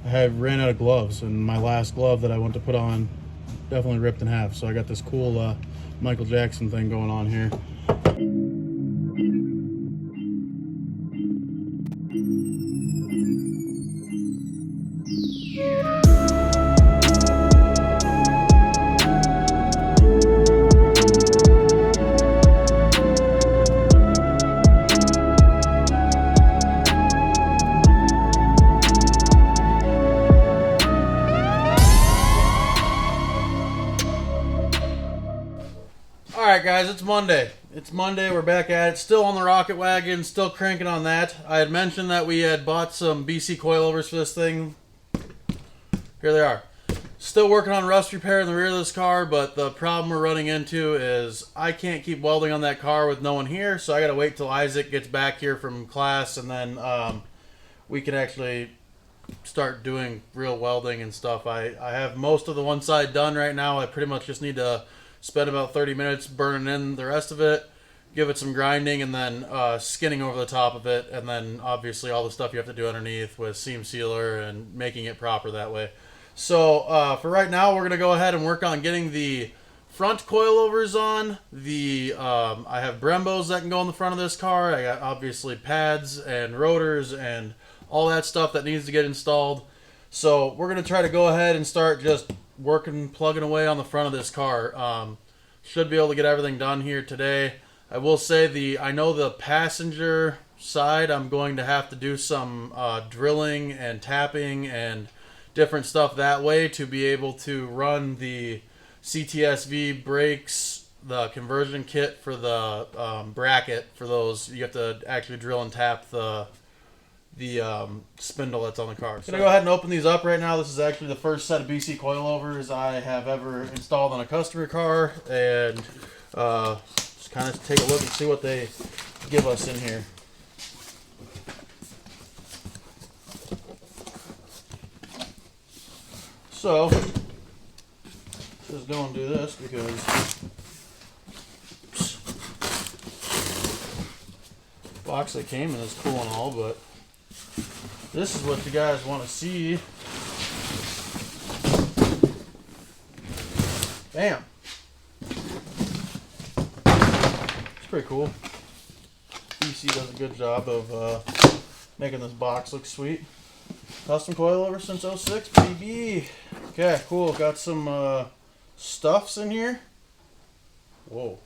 I had ran out of gloves, and my last glove that I went to put on definitely ripped in half. So I got this cool Michael Jackson thing going on here. Alright guys, it's Monday. It's Monday, we're back at it. Still on the Rocket Wagon, still cranking on that. I had mentioned that we had bought some BC coilovers for this thing. Here they are. Still working on rust repair in the rear of this car, but the problem we're running into is I can't keep welding on that car with no one here, so I gotta wait till Isaac gets back here from class, and then we can actually start doing real welding and stuff. I have most of the one side done right now. I pretty much just need to spend about 30 minutes burning in the rest of it, give it some grinding, and then skinning over the top of it, and then obviously all the stuff you have to do underneath with seam sealer and making it proper that way. So for right now, we're going to go ahead and work on getting the front coilovers on. I have Brembos that can go on the front of this car. I got obviously pads and rotors and all that stuff that needs to get installed. So we're going to try to go ahead and start just working, plugging away on the front of this car. Should be able to get everything done here today. I will say I know the passenger side, I'm going to have to do some drilling and tapping and different stuff that way to be able to run the CTSV brakes, the conversion kit for the bracket for those. You have to actually drill and tap the spindle that's on the car. So I'm going to go ahead and open these up right now. This is actually the first set of BC coilovers I have ever installed on a customer car, and just kind of take a look and see what they give us in here. So just go and do this because the box they came in is cool and all, but this is what you guys want to see. Bam! It's pretty cool. BC does a good job of making this box look sweet. Custom coilover since 06, baby. Okay, cool. Got some stuffs in here. Whoa.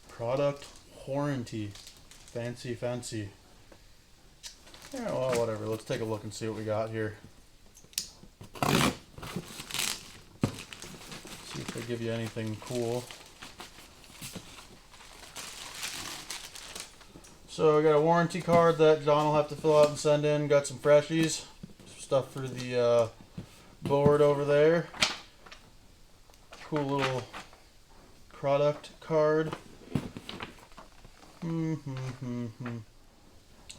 Product warranty. Fancy, fancy. Yeah, well, whatever. Let's take a look and see what we got here. See if they give you anything cool. So we got a warranty card that John will have to fill out and send in. Got some freshies. Some stuff for the board over there. Cool little product card.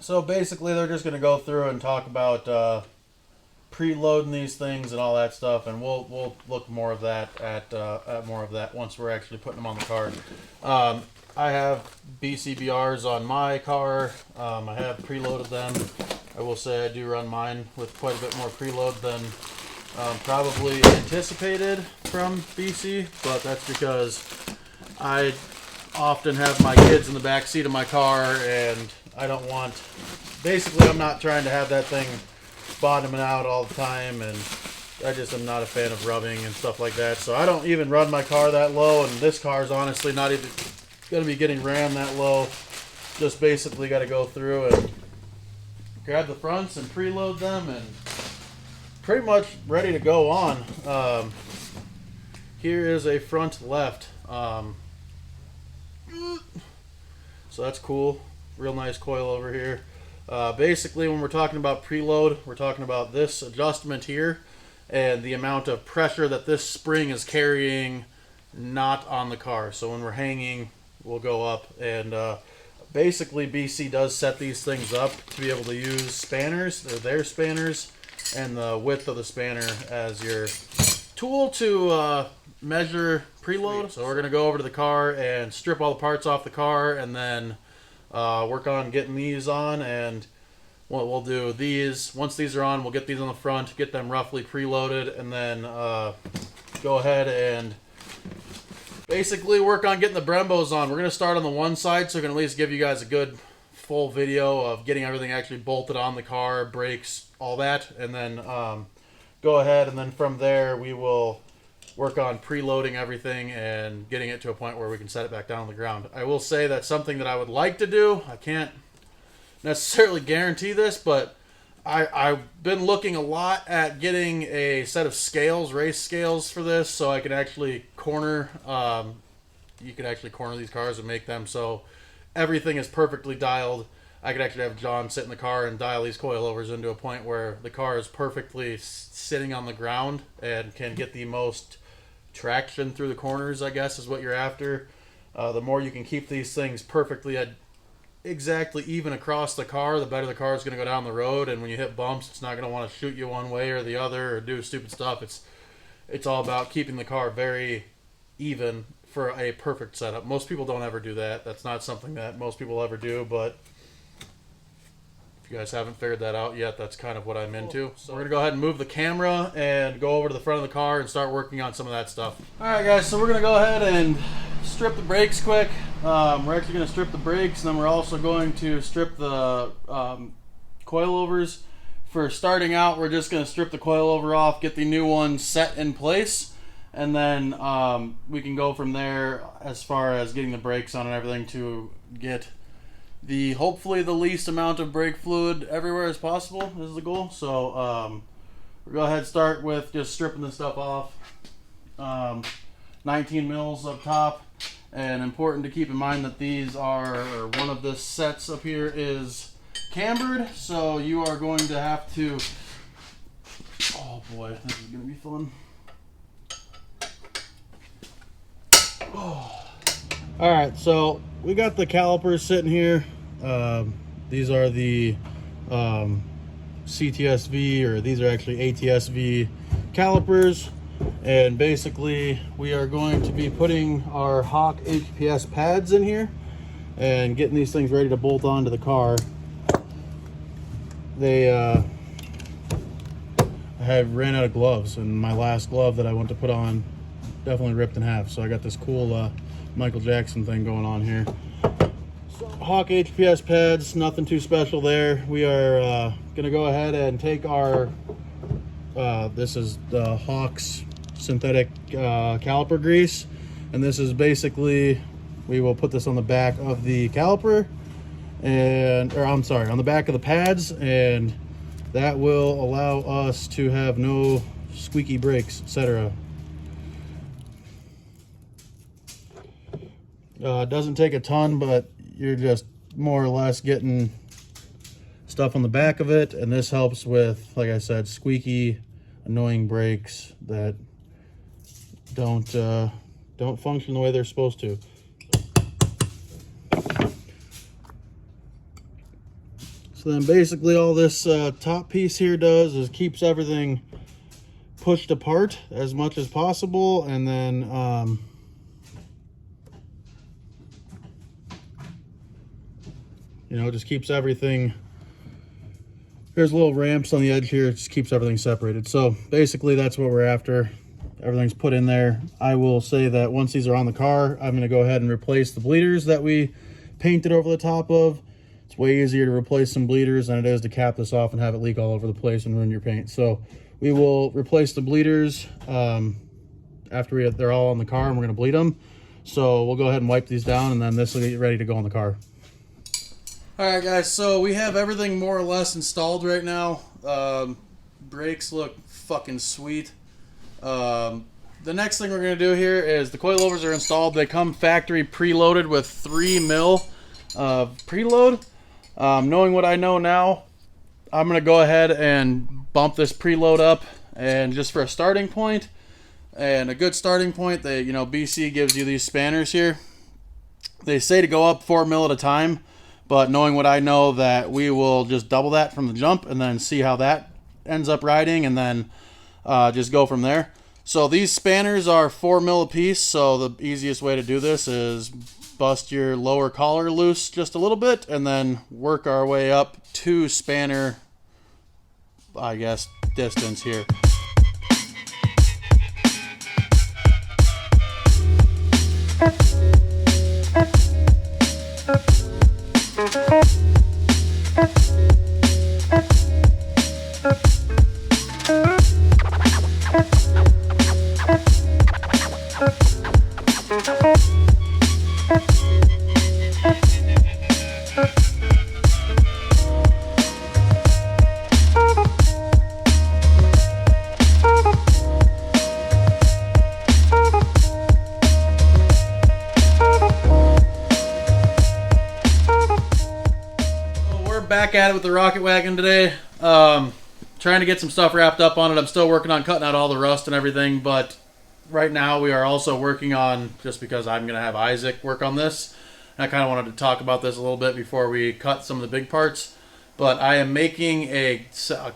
So basically they're just going to go through and talk about preloading these things and all that stuff, and we'll look more of that at more of that once we're actually putting them on the car. I have BCBRs on my car. I have preloaded them. I will say I do run mine with quite a bit more preload than probably anticipated from BC, but that's because I often have my kids in the back seat of my car, and I don't want, basically I'm not trying to have that thing bottoming out all the time, and I just am not a fan of rubbing and stuff like that. So I don't even run my car that low, and this car is honestly not even going to be getting rammed that low. Just basically got to go through and grab the fronts and preload them, and pretty much ready to go on. Here is a front left. So that's cool. Real nice coil over here. Basically, when we're talking about preload, we're talking about this adjustment here and the amount of pressure that this spring is carrying not on the car. So when we're hanging, we'll go up, and basically BC does set these things up to be able to use spanners. They're their spanners, and the width of the spanner as your tool to measure preload. So we're going to go over to the car and strip all the parts off the car, and then work on getting these on, and what we'll do, these, once these are on, we'll get these on the front, get them roughly preloaded, and then go ahead and basically work on getting the Brembos on. We're going to start on the one side so we can at least give you guys a good full video of getting everything actually bolted on the car, brakes, all that, and then go ahead, and then from there we will work on preloading everything and getting it to a point where we can set it back down on the ground. I will say that's something that I would like to do. I can't necessarily guarantee this, but I've been looking a lot at getting a set of scales, race scales for this, so I can actually corner, you can actually corner these cars and make them so everything is perfectly dialed. I could actually have John sit in the car and dial these coilovers into a point where the car is perfectly sitting on the ground and can get the most traction through the corners, I guess, is what you're after. The more you can keep these things perfectly exactly even across the car, the better the car is going to go down the road, and when you hit bumps, it's not going to want to shoot you one way or the other or do stupid stuff. It's all about keeping the car very even for a perfect setup. Most people don't ever do that. That's not something that most people ever do, but if you guys haven't figured that out yet, that's kind of what I'm into. So we're going to go ahead and move the camera and go over to the front of the car and start working on some of that stuff. Alright guys, so we're going to go ahead and strip the brakes quick. We're actually going to strip the brakes, and then we're also going to strip the coilovers. For starting out, we're just going to strip the coilover off, get the new one set in place, and then we can go from there as far as getting the brakes on and everything to get hopefully the least amount of brake fluid everywhere as possible is the goal. So we'll go ahead and start with just stripping this stuff off. 19 mils up top, and important to keep in mind that these are, or one of the sets up here is cambered, so you are going to have to, oh boy, this is going to be fun. Oh. Alright, so we got the calipers sitting here. These are the CTSV, or these are actually ATSV calipers, and basically we are going to be putting our Hawk HPS pads in here and getting these things ready to bolt onto the car. I had ran out of gloves, and my last glove that I went to put on definitely ripped in half, so I got this cool Michael Jackson thing going on here. So, Hawk HPS pads, nothing too special there. We are gonna go ahead and take our this is the Hawk's synthetic caliper grease, and this is basically, we will put this on the back of the caliper, and I'm sorry, on the back of the pads, and that will allow us to have no squeaky brakes, etc. It doesn't take a ton, but you're just more or less getting stuff on the back of it, and this helps with, like I said, squeaky, annoying brakes that don't function the way they're supposed to. So then basically all this top piece here does is keeps everything pushed apart as much as possible, and then you know, just keeps everything. There's little ramps on the edge here, it just keeps everything separated. So basically that's what we're after. Everything's put in there. I will say that once these are on the car, I'm gonna go ahead and replace the bleeders that we painted over the top of. It's way easier to replace some bleeders than it is to cap this off and have it leak all over the place and ruin your paint. So we will replace the bleeders after they're all on the car, and we're gonna bleed them. So we'll go ahead and wipe these down, and then this will get ready to go on the car. Alright guys, so we have everything more or less installed right now. Brakes look fucking sweet. The next thing we're going to do here is the coilovers are installed. They come factory preloaded with 3 mil of preload. Knowing what I know now, I'm going to go ahead and bump this preload up, and just for a starting point, and a good starting point, BC gives you these spanners here. They say to go up 4 mil at a time. But knowing what I know, that we will just double that from the jump and then see how that ends up riding, and then just go from there. So these spanners are 4 mil a piece, so the easiest way to do this is bust your lower collar loose just a little bit and then work our way up 2 spanner, I guess, distance here. Back at it with the Rocket Wagon today. Trying to get some stuff wrapped up on it. I'm still working on cutting out all the rust and everything, but right now we are also working on, just because I'm going to have Isaac work on this, I kind of wanted to talk about this a little bit before we cut some of the big parts. But I am making a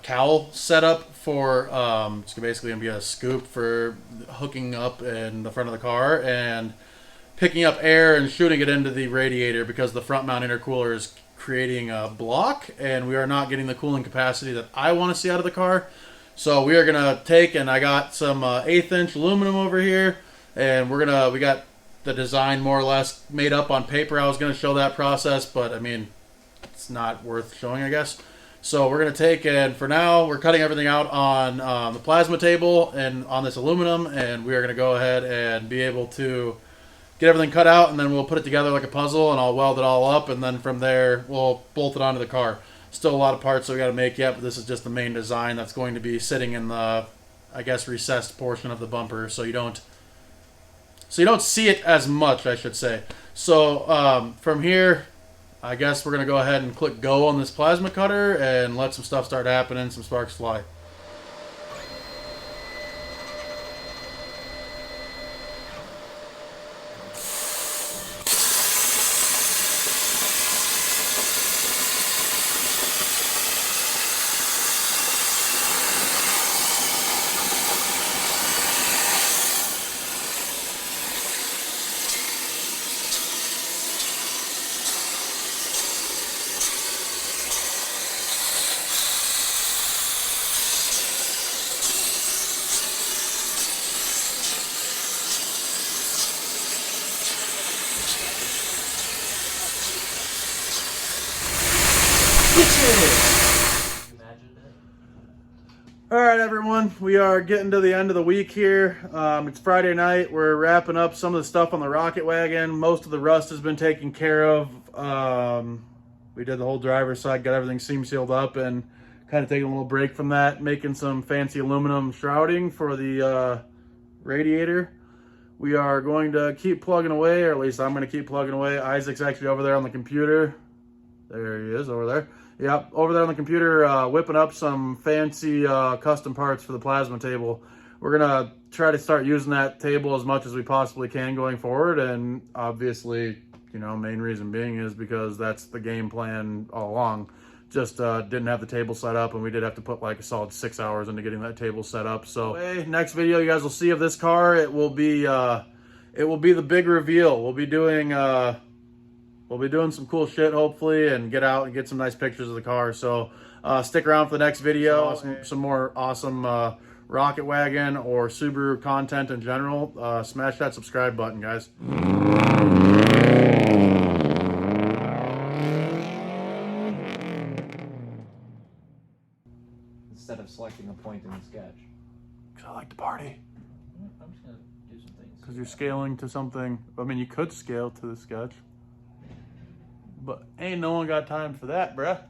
cowl setup for, it's basically going to be a scoop for hooking up in the front of the car and picking up air and shooting it into the radiator, because the front mount intercooler is creating a block and we are not getting the cooling capacity that I want to see out of the car. So we are gonna take, and I got some 1/8 inch aluminum over here, and we got the design more or less made up on paper. I was gonna show that process, but I mean, it's not worth showing, I guess. So we're gonna take, and for now we're cutting everything out on the plasma table and on this aluminum, and we are gonna go ahead and be able to get everything cut out, and then we'll put it together like a puzzle, and I'll weld it all up, and then from there we'll bolt it onto the car. Still a lot of parts that we got to make yet, but this is just the main design that's going to be sitting in the, I guess, recessed portion of the bumper, so you don't see it as much, I should say. So from here, I guess we're gonna go ahead and click go on this plasma cutter and let some stuff start happening, some sparks fly. Alright everyone, we are getting to the end of the week here. It's Friday night. We're wrapping up some of the stuff on the Rocket Wagon. Most of the rust has been taken care of. We did the whole driver's side, got everything seam sealed up, and kind of taking a little break from that, making some fancy aluminum shrouding for the radiator. We are going to keep plugging away, or at least I'm going to keep plugging away. Isaac's actually over there on the computer. There he is, over there. Yep, over there on the computer, whipping up some fancy custom parts for the plasma table. We're going to try to start using that table as much as we possibly can going forward, and obviously, you know, main reason being is because that's the game plan all along. Just didn't have the table set up, and we did have to put like a solid 6 hours into getting that table set up. So next video you guys will see of this car, it will be the big reveal. We'll be doing some cool shit, hopefully, and get out and get some nice pictures of the car. So stick around for the next video. Some more awesome Rocket Wagon or Subaru content in general. Smash that subscribe button, guys. Instead of selecting a point in the sketch. Because I like to party. I'm just going to do some things. Because you're scaling to something. I mean, you could scale to the sketch. But ain't no one got time for that, bruh.